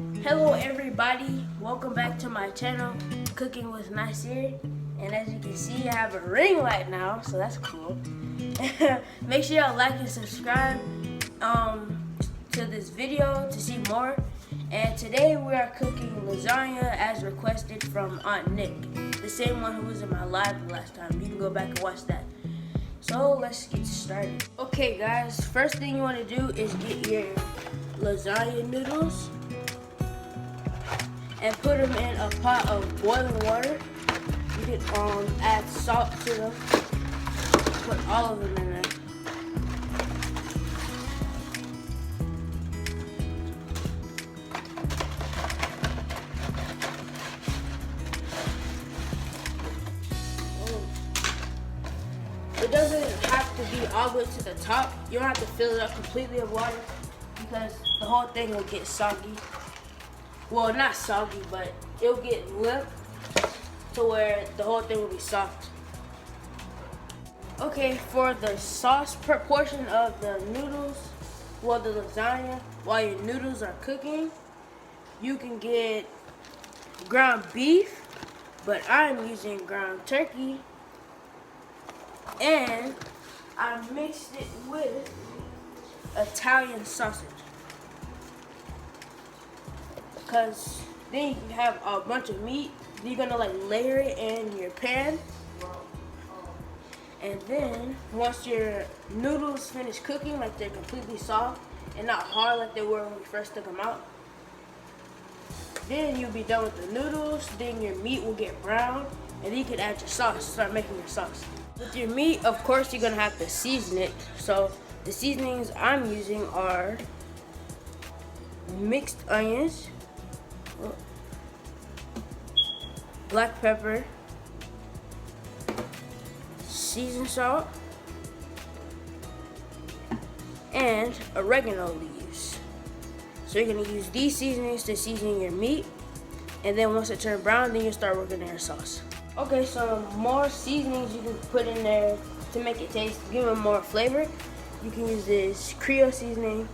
Hello everybody, welcome back to my channel, Cooking with Nasir. And as you can see, I have a ring light now, so that's cool. Make sure y'all like and subscribe to this video to see more. And today we are cooking lasagna as requested from Aunt Nick, the same one who was in my live the last time. You can go back and watch that. So let's get started. Okay guys, first thing you want to do is get your lasagna noodles and put them in a pot of boiling water. You can add salt to them. Put all of them in there. It doesn't have to be all the way to the top. You don't have to fill it up completely with water because the whole thing will get soggy. Well, not soggy, but it'll get limp to where the whole thing will be soft. Okay, for the sauce proportion of the noodles, well, the lasagna, while your noodles are cooking, you can get ground beef, but I'm using ground turkey, and I mixed it with Italian sausage. Because then you can have a bunch of meat. You're gonna like layer it in your pan. And then once your noodles finish cooking, like they're completely soft and not hard like they were when we first took them out, then you'll be done with the noodles. Then your meat will get brown, and then you can add your sauce, start making your sauce. With your meat, of course, you're gonna have to season it. So the seasonings I'm using are mixed onions, black pepper, seasoned salt, and oregano leaves. So you're gonna use these seasonings to season your meat, and then once it turns brown, then you start working in your sauce. Okay, so more seasonings you can put in there to make it taste, give it more flavor. You can use this Creole seasoning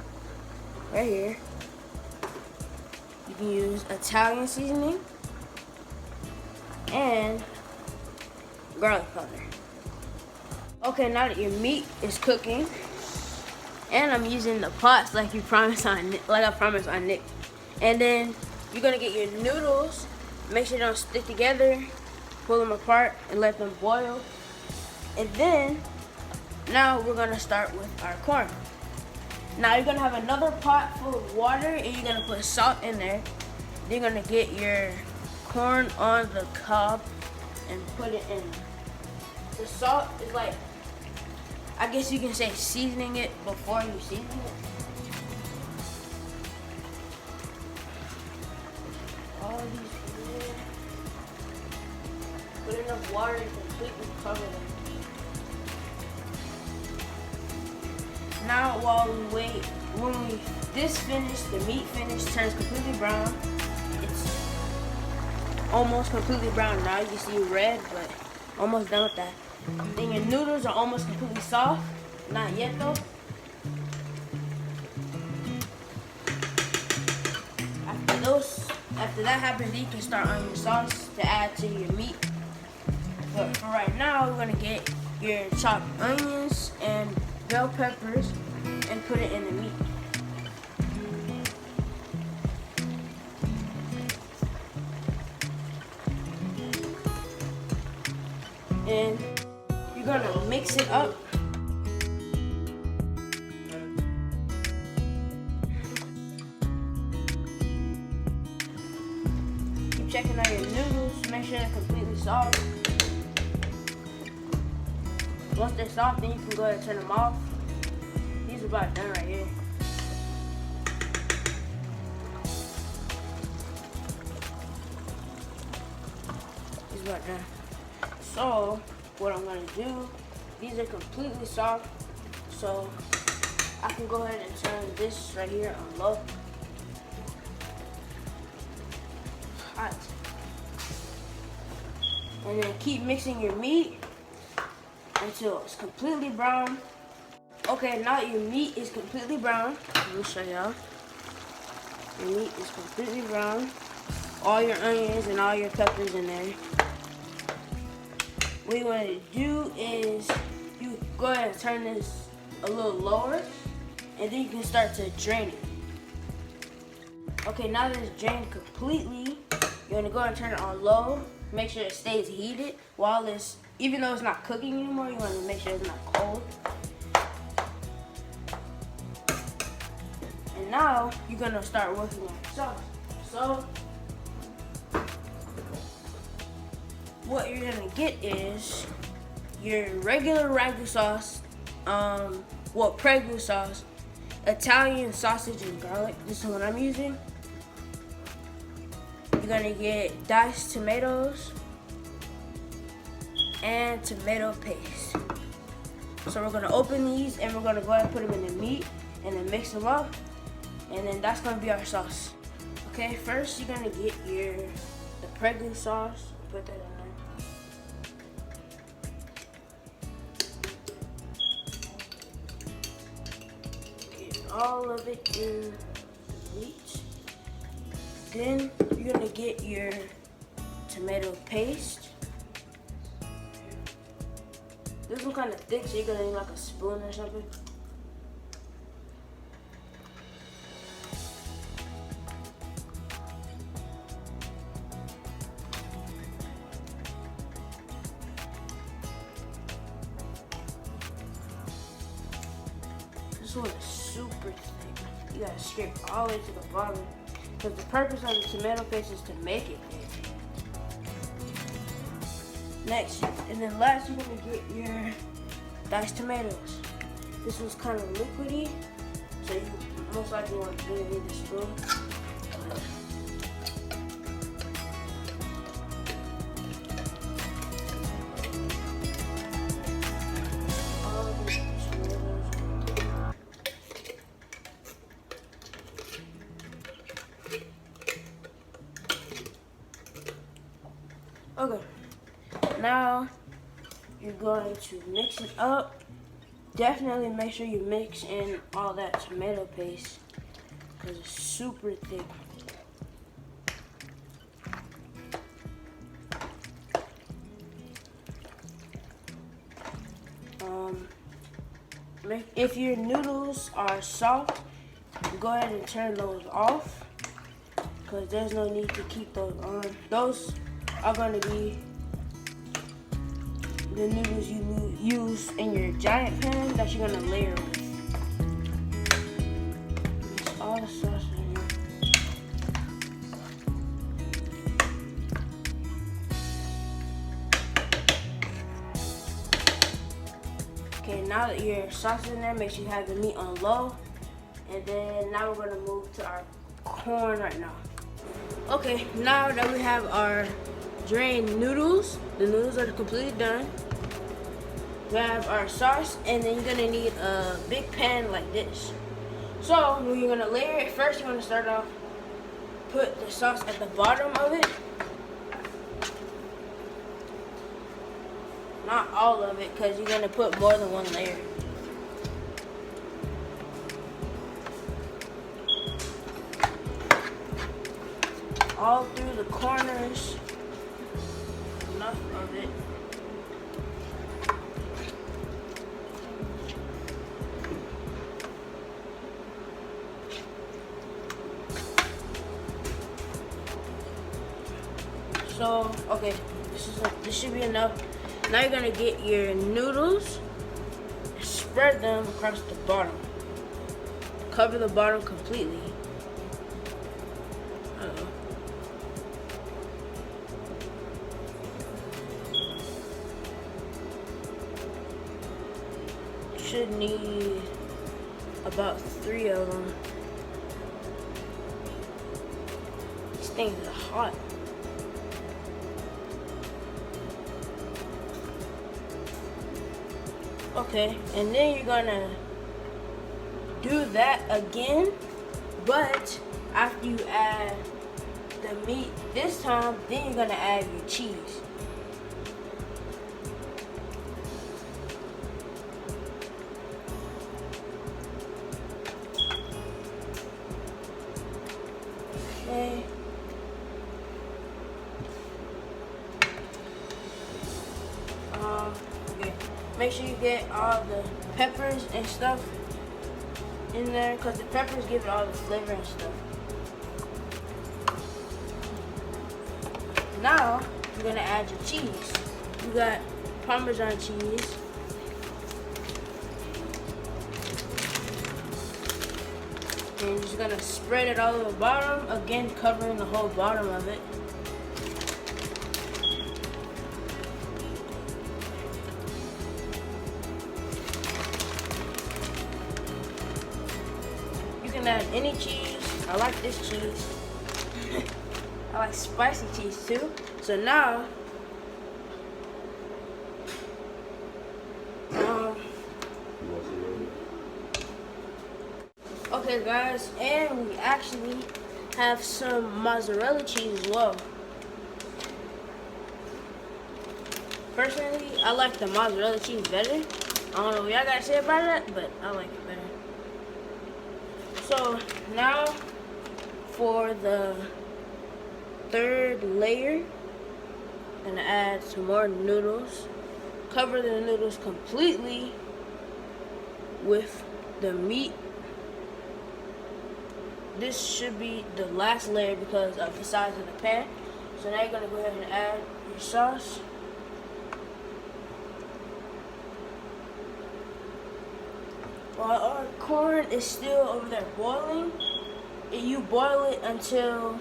right here. You can use Italian seasoning and garlic powder. Okay, now that your meat is cooking, and I'm using the pots like I promised on Nick. And then you're gonna get your noodles. Make sure they don't stick together. Pull them apart and let them boil. And then now we're gonna start with our corn. Now you're gonna have another pot full of water, and you're gonna put salt in there. Then you're gonna get your corn on the cob and put it in. The salt is like, I guess you can say seasoning it before you season it. All these in there. Put enough water to completely cover them. Now while we wait, when this finished, the meat finished, turns completely brown. It's almost completely brown now. You can see red, but almost done with that. Then your noodles are almost completely soft. Not yet though. After that happens, you can start on your sauce to add to your meat. But for right now, we're gonna get your chopped onions and bell peppers and put it in the meat. And you're gonna mix it up. Keep checking out your noodles, make sure they're completely soft. Once they're soft, then you can go ahead and turn them off. These are about done right here. These are about done. So, what I'm gonna do, these are completely soft, so I can go ahead and turn this right here on low. Hot. And then keep mixing your meat until it's completely brown. Okay, now your meat is completely brown. Let me show y'all. Your meat is completely brown. All your onions and all your peppers in there. What you want to do is you go ahead and turn this a little lower, and then you can start to drain it. Okay, now that it's drained completely, you want to go ahead and turn it on low. Make sure it stays heated while it's, even though it's not cooking anymore, you want to make sure it's not cold. And now you're gonna start working on your sauce. So what you're gonna get is your regular ragu sauce, prego sauce, Italian sausage and garlic. This is what I'm using. You're gonna get diced tomatoes and tomato paste. So we're gonna open these and we're gonna go ahead and put them in the meat and then mix them up, and then that's gonna be our sauce. Okay, first you're gonna get the prego sauce. Put that in there. All of it in the meat. Then you're gonna get your tomato paste. This one's kind of thick, so you're gonna need like a spoon or something. This one is super thick. You gotta scrape all the way to the bottom, because the purpose of the tomato paste is to make it thick. Next, and then last, you're gonna get your diced tomatoes. This one's kind of liquidy, so you most likely want to need a spoon. Okay, now you're going to mix it up. Definitely make sure you mix in all that tomato paste because it's super thick. If your noodles are soft, go ahead and turn those off because there's no need to keep those on. Those are going to be the noodles you use in your giant pan that you're going to layer with. Mix all the sauce in here. Okay, now that your sauce is in there, make sure you have the meat on low. And then now we're going to move to our corn right now. Okay, now that we have our drained noodles, the noodles are completely done. We have our sauce, and then you're gonna need a big pan like this. So when you're gonna layer it, first you're gonna start off, put the sauce at the bottom of it. Not all of it, because you're gonna put more than one layer. All through the corners. Enough of it. So, okay, this should be enough. Now you're gonna get your noodles, spread them across the bottom. Cover the bottom completely. Should need about 3 of them. These things are hot. Okay, and then you're gonna do that again, but after you add the meat this time, then you're gonna add your cheese. Make sure you get all the peppers and stuff in there, because the peppers give it all the flavor and stuff. Now you're gonna add your cheese. You got Parmesan cheese. And you're just gonna spread it all over the bottom, again covering the whole bottom of it. You can add any cheese. I like this cheese. I like spicy cheese too. So now, okay guys, and we actually have some mozzarella cheese as well. Personally, I like the mozzarella cheese better. I don't know what y'all gotta say about that, but I like it better. So now for the third layer, I'm gonna add some more noodles. Cover the noodles completely with the meat. This should be the last layer because of the size of the pan. So now you're gonna go ahead and add your sauce. While our corn is still over there boiling, you boil it until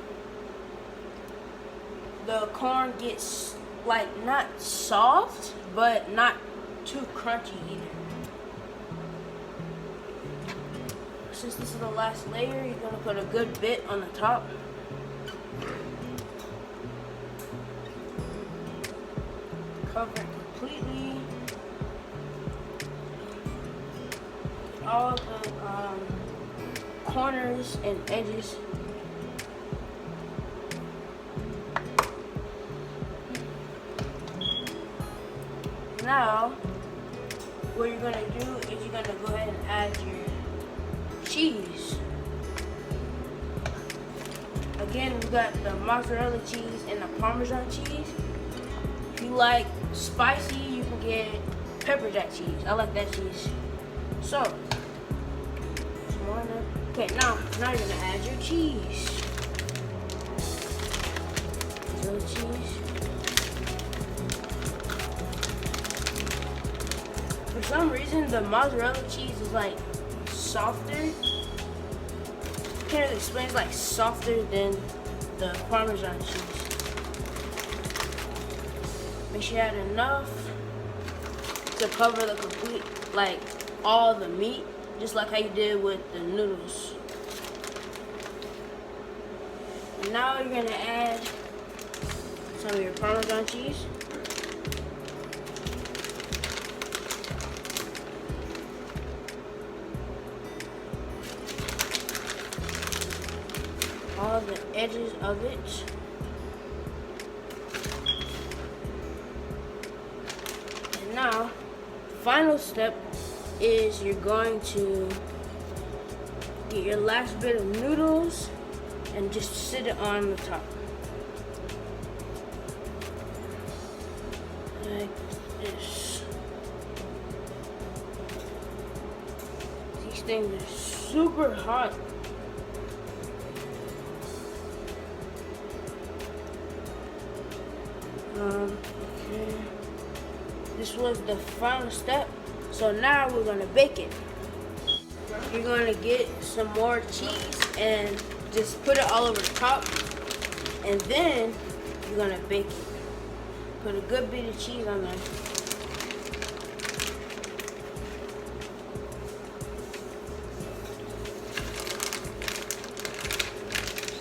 the corn gets like not soft, but not too crunchy either. Since this is the last layer, you're gonna put a good bit on the top. Cover it completely. All the corners and edges. Now, what you're gonna do is you're gonna go ahead and add your cheese. Again, we got the mozzarella cheese and the Parmesan cheese. If you like spicy, you can get pepper jack cheese. I like that cheese. So, some more there. Okay, now you're gonna add your cheese. Mozzarella cheese. For some reason, the mozzarella cheese is like softer. Can't really explain, it's like softer than the Parmesan cheese. Make sure you add enough to cover the complete, like all the meat, just like how you did with the noodles. And now you're gonna add some of your Parmesan cheese. All the edges of it. And now, final step is you're going to get your last bit of noodles and just sit it on the top. Like this. These things are super hot. Okay. This was the final step. So now we're gonna bake it. You're gonna get some more cheese and just put it all over the top. And then you're gonna bake it. Put a good bit of cheese on there.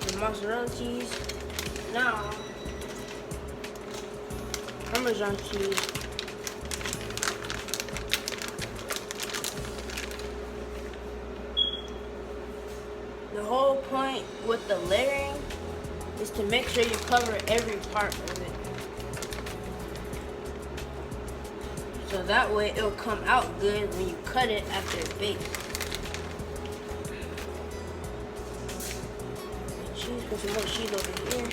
The mozzarella cheese. Now, Parmesan cheese. The whole point with the layering is to make sure you cover every part of it. So that way it'll come out good when you cut it after it's baked. Cheese, put some more cheese over here.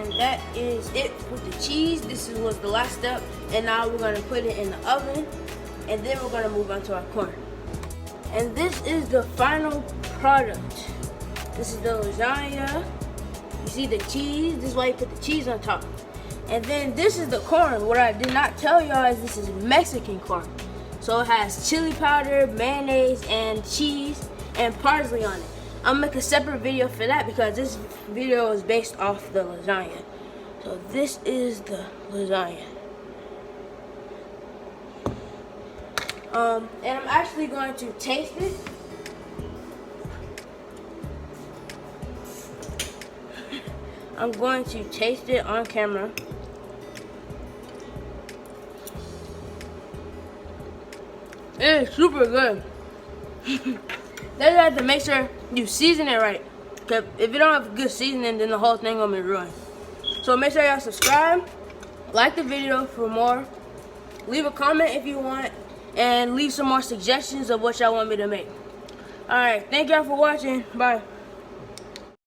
And that is it with the cheese. This was the last step. And now we're gonna put it in the oven. And then we're gonna move on to our corn. And this is the final product. This is the lasagna. You see the cheese, this is why you put the cheese on top. And then this is the corn. What I did not tell y'all is this is Mexican corn. So it has chili powder, mayonnaise, and cheese, and parsley on it. I'll make a separate video for that because this video is based off the lasagna. So this is the lasagna. And I'm actually going to taste it. I'm going to taste it on camera. It is super good. Then you have to make sure you season it right. Cause if you don't have good seasoning, then the whole thing gonna be ruined. So make sure y'all subscribe, like the video for more, leave a comment if you want, and leave some more suggestions of what y'all want me to make. Alright, thank y'all for watching. Bye.